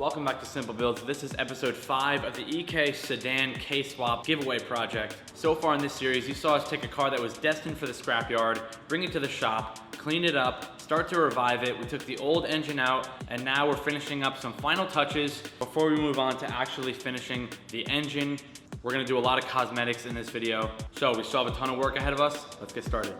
Welcome back to Simple Builds. This is episode 5 of the EK Sedan K-Swap giveaway project. So far in this series, you saw us take a car that was destined for the scrapyard, bring it to the shop, clean it up, start to revive it. We took the old engine out, and now we're finishing up some final touches before we move on to actually finishing the engine. We're gonna do a lot of cosmetics in this video. So we still have a ton of work ahead of us. Let's get started.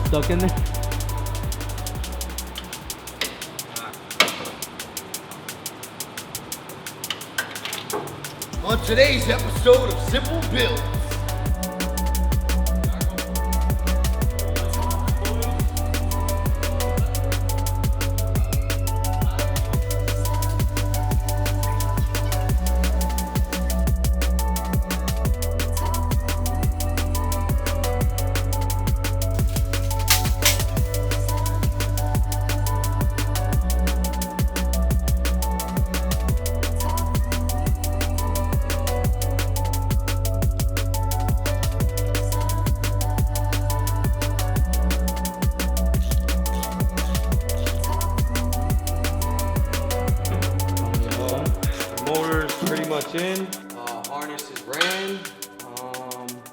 Stuck in there? On today's episode of Simple Builds. Motor's pretty much in. Harness is ran.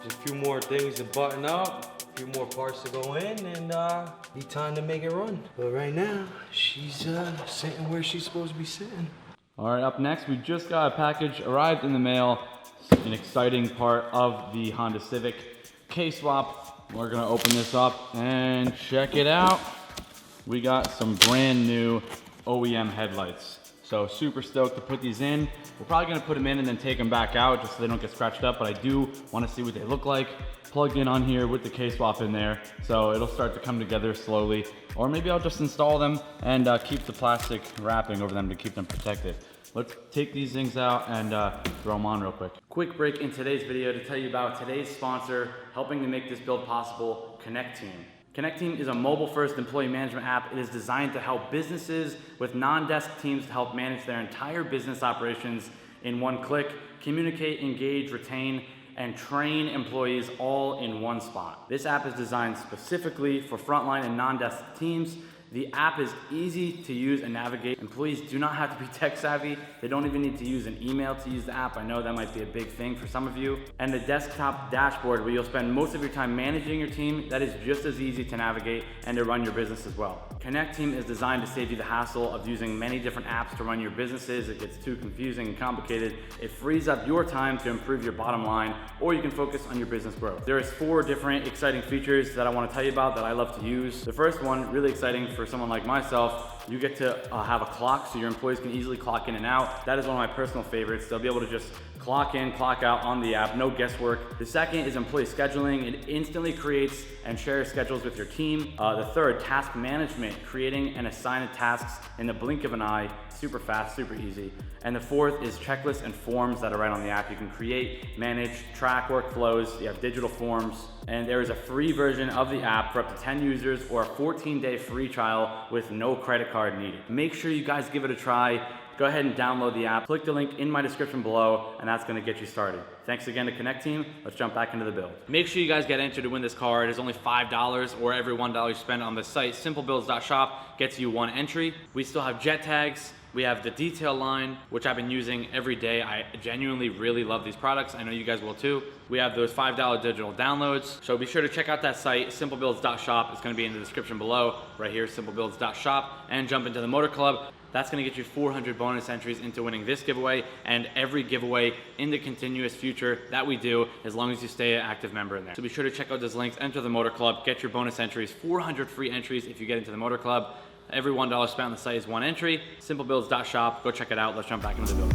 Just a few more things to button up, a few more parts to go in, and need time to make it run. But right now, she's sitting where she's supposed to be sitting. All right, up next, we just got a package arrived in the mail. An exciting part of the Honda Civic K-Swap. We're gonna open this up and check it out. We got some brand new OEM headlights. So super stoked to put these in. We're probably gonna put them in and then take them back out just so they don't get scratched up, but I do wanna see what they look like. Plugged in on here with the K-Swap in there, so it'll start to come together slowly. Or maybe I'll just install them and keep the plastic wrapping over them to keep them protected. Let's take these things out and throw them on real quick. Quick break in today's video to tell you about today's sponsor, helping to make this build possible, Connect Team. Connect Team is a mobile-first employee management app. It is designed to help businesses with non-desk teams to help manage their entire business operations in one click, communicate, engage, retain, and train employees all in one spot. This app is designed specifically for frontline and non-desk teams. The app is easy to use and navigate. Employees do not have to be tech savvy. They don't even need to use an email to use the app. I know that might be a big thing for some of you. And the desktop dashboard where you'll spend most of your time managing your team, that is just as easy to navigate and to run your business as well. Connect Team is designed to save you the hassle of using many different apps to run your businesses. It gets too confusing and complicated. It frees up your time to improve your bottom line, or you can focus on your business growth. There is 4 different exciting features that I want to tell you about that I love to use. The first one, really exciting for someone like myself, you get to have a clock so your employees can easily clock in and out. That is one of my personal favorites. They'll be able to just clock in, clock out on the app, no guesswork. The second is employee scheduling. It instantly creates and shares schedules with your team. The third, task management, creating and assigning tasks in the blink of an eye, super fast, super easy. And the fourth is checklists and forms that are right on the app. You can create, manage, track workflows. You have digital forms. And there is a free version of the app for up to 10 users or a 14-day free trial with no credit card needed. Make sure you guys give it a try. Go ahead and download the app. Click the link in my description below, and that's gonna get you started. Thanks again to Connect Team. Let's jump back into the build. Make sure you guys get entered to win this car. It is only $5, or every $1 you spend on the site. Simplebuilds.shop gets you 1 entry. We still have jet tags, We have the detail line, which I've been using every day. I genuinely really love these products. I know you guys will too. We have those $5 digital downloads. So be sure to check out that site, simplebuilds.shop. It's gonna be in the description below, right here, simplebuilds.shop, and jump into the Motor Club. That's gonna get you 400 bonus entries into winning this giveaway and every giveaway in the continuous future that we do, as long as you stay an active member in there. So be sure to check out those links, enter the Motor Club, get your bonus entries, 400 free entries if you get into the Motor Club. Every $1 spent on the site is 1 entry. Simplebuilds.shop, go check it out. Let's jump back into the build.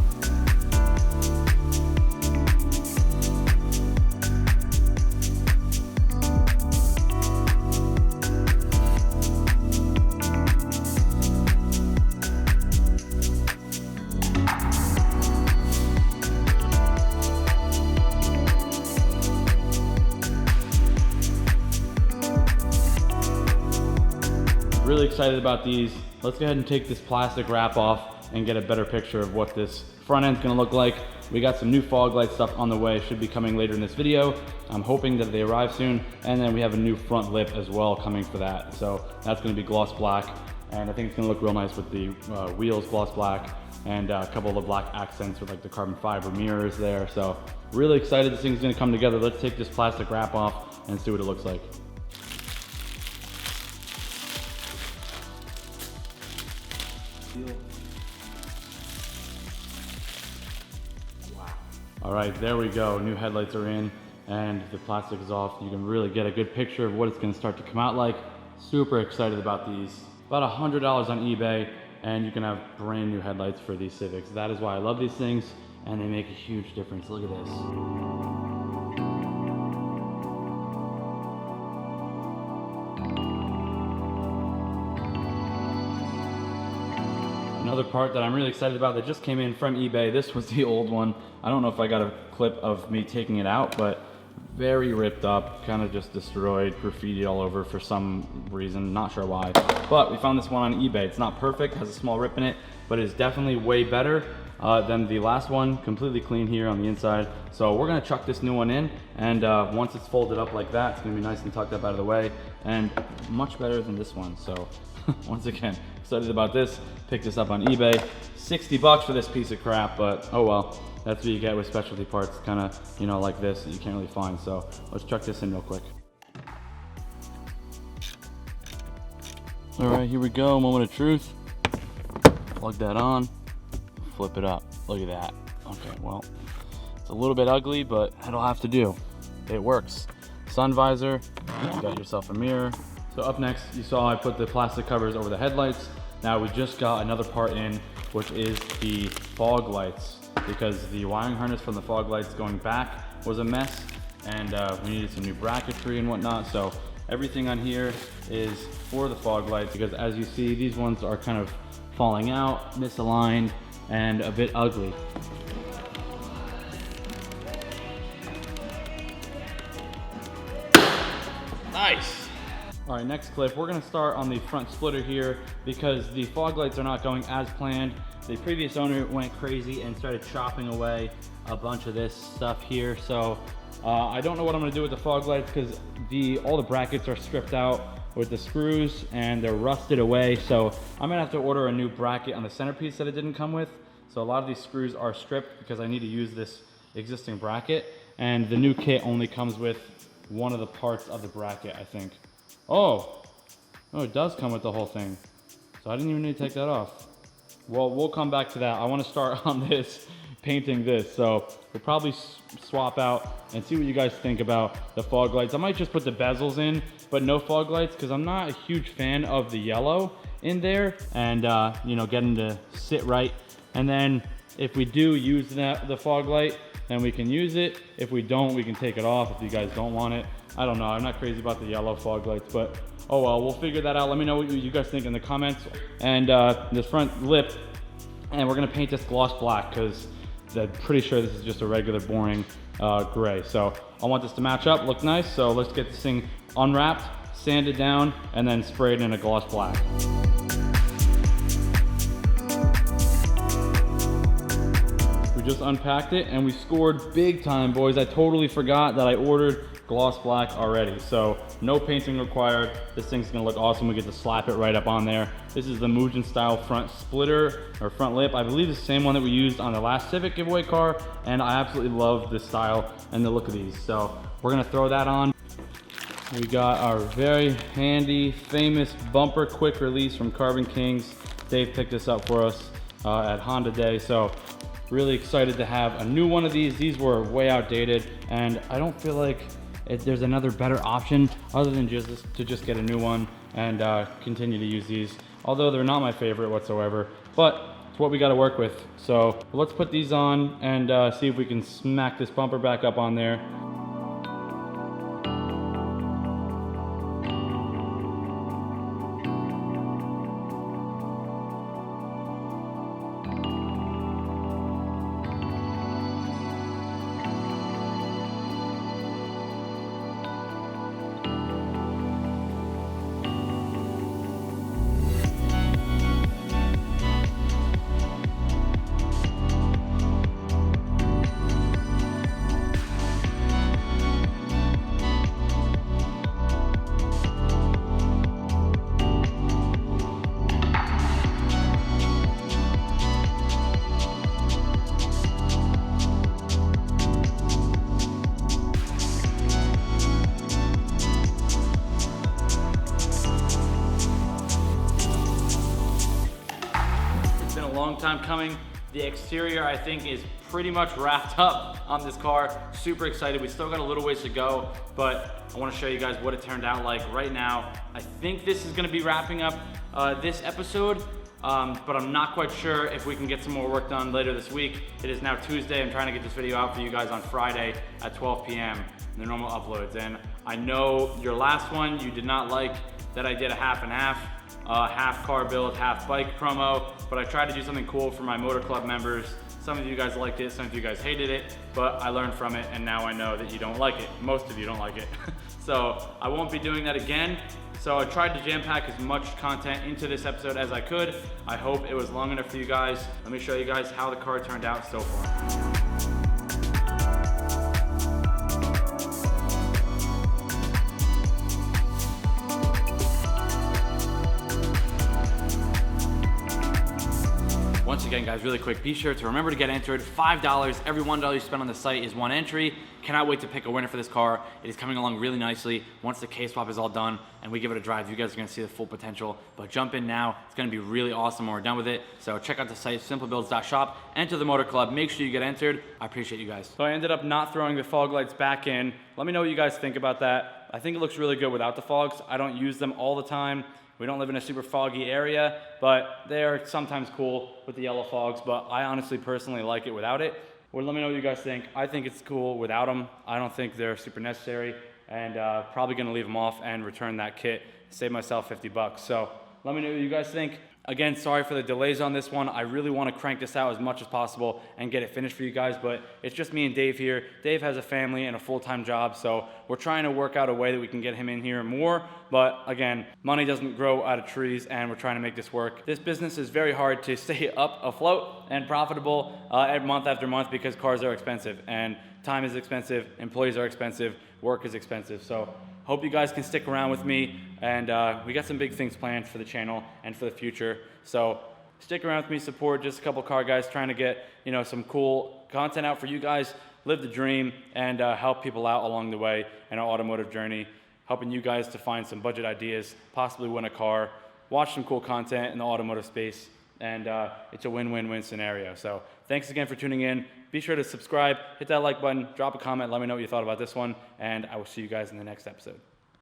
Really excited about these. Let's go ahead and take this plastic wrap off and get a better picture of what this front end's gonna look like. We got some new fog light stuff on the way, should be coming later in this video. I'm hoping that they arrive soon. And then we have a new front lip as well coming for that. So that's gonna be gloss black. And I think it's gonna look real nice with the wheels gloss black and a couple of the black accents with like the carbon fiber mirrors there. So really excited this thing's gonna come together. Let's take this plastic wrap off and see what it looks like. Wow. All right, there we go. New headlights are in and the plastic is off. You can really get a good picture of what it's going to start to come out like. Super excited about these. About $100 on eBay and you can have brand new headlights for these Civics. That is why I love these things and they make a huge difference. Look at this. Another part that I'm really excited about that just came in from eBay. This was the old one. I don't know if I got a clip of me taking it out, but very ripped up, kind of just destroyed, graffiti all over for some reason, not sure why. But we found this one on eBay. It's not perfect, has a small rip in it, but it's definitely way better than the last one. Completely clean here on the inside. So we're gonna chuck this new one in, and once it's folded up like that, it's gonna be nice and tucked up out of the way, and much better than this one. So once again, excited about this. Picked this up on eBay. 60 bucks for this piece of crap, but oh well. That's what you get with specialty parts, kind of, you know, like this that you can't really find. So let's chuck this in real quick. All right, here we go, moment of truth. Plug that on, flip it up. Look at that. Okay, well, it's a little bit ugly, but it'll have to do. It works. Sun visor, you got yourself a mirror. So up next, you saw I put the plastic covers over the headlights. Now we just got another part in, which is the fog lights, because the wiring harness from the fog lights going back was a mess, and we needed some new bracketry and whatnot. So everything on here is for the fog lights, because as you see, these ones are kind of falling out, misaligned, and a bit ugly. Nice. All right, next clip, we're gonna start on the front splitter here because the fog lights are not going as planned. The previous owner went crazy and started chopping away a bunch of this stuff here. So I don't know what I'm gonna do with the fog lights because all the brackets are stripped out with the screws and they're rusted away. So I'm gonna have to order a new bracket on the centerpiece that it didn't come with. So a lot of these screws are stripped because I need to use this existing bracket, and the new kit only comes with one of the parts of the bracket, I think. Oh, it does come with the whole thing. So I didn't even need to take that off. Well, we'll come back to that. I want to start on this, painting this. So we'll probably swap out and see what you guys think about the fog lights. I might just put the bezels in, but no fog lights, because I'm not a huge fan of the yellow in there, and you know, getting to sit right. And then if we do use the fog light, then we can use it. If we don't, we can take it off if you guys don't want it. I don't know, I'm not crazy about the yellow fog lights, but oh well, we'll figure that out. Let me know what you guys think in the comments. And this front lip, and we're gonna paint this gloss black because I'm pretty sure this is just a regular boring gray. So I want this to match up, look nice. So let's get this thing unwrapped, sanded down, and then sprayed in a gloss black. We just unpacked it and we scored big time, boys. I totally forgot that I ordered gloss black already. So no painting required. This thing's gonna look awesome. We get to slap it right up on there. This is the Mugen style front splitter or front lip. I believe the same one that we used on the last Civic giveaway car, and I absolutely love this style and the look of these. So we're gonna throw that on. We got our very handy, famous bumper quick release from Carbon Kings. Dave picked this up for us at Honda Day. So really excited to have a new one of these. These were way outdated, and I don't feel like there's another better option other than just get a new one and continue to use these. Although they're not my favorite whatsoever, but it's what we got to work with. So let's put these on and see if we can smack this bumper back up on there. Long time coming. The exterior, I think, is pretty much wrapped up on this car. Super excited. We still got a little ways to go, but I want to show you guys what it turned out like right now. I think this is going to be wrapping up this episode, but I'm not quite sure if we can get some more work done later this week. It is now Tuesday. I'm trying to get this video out for you guys on Friday at 12 p.m. the normal uploads. And I know your last one, you did not like that I did a half and half. Half car build, half bike promo, but I tried to do something cool for my motor club members. Some of you guys liked it, some of you guys hated it, but I learned from it, and now I know that you don't like it. Most of you don't like it. So I won't be doing that again. So I tried to jam pack as much content into this episode as I could. I hope it was long enough for you guys. Let me show you guys how the car turned out so far. Once again, guys, really quick, be sure to remember to get entered. $5, every $1 you spend on the site is one entry. Cannot wait to pick a winner for this car. It is coming along really nicely. Once the K-swap is all done and we give it a drive, you guys are gonna see the full potential. But jump in now, it's gonna be really awesome when we're done with it. So check out the site, simplebuilds.shop, enter the motor club, make sure you get entered. I appreciate you guys. So I ended up not throwing the fog lights back in. Let me know what you guys think about that. I think it looks really good without the fogs. I don't use them all the time. We don't live in a super foggy area, but they are sometimes cool with the yellow fogs, but I honestly personally like it without it. Well, let me know what you guys think. I think it's cool without them. I don't think they're super necessary, and probably gonna leave them off and return that kit, save myself 50 bucks. So let me know what you guys think. Again, sorry for the delays on this one. I really want to crank this out as much as possible and get it finished for you guys, but it's just me and Dave here. Dave has a family and a full-time job, so we're trying to work out a way that we can get him in here more. But again, money doesn't grow out of trees, and we're trying to make this work. This business is very hard to stay up afloat and profitable month after month because cars are expensive, and time is expensive, employees are expensive, work is expensive. So hope you guys can stick around with me, and we got some big things planned for the channel and for the future. So stick around with me, support just a couple car guys trying to get, you know, some cool content out for you guys, live the dream, and help people out along the way in our automotive journey, helping you guys to find some budget ideas, possibly win a car, watch some cool content in the automotive space, and it's a win-win-win scenario. So thanks again for tuning in. Be sure to subscribe, hit that like button, drop a comment, let me know what you thought about this one, and I will see you guys in the next episode.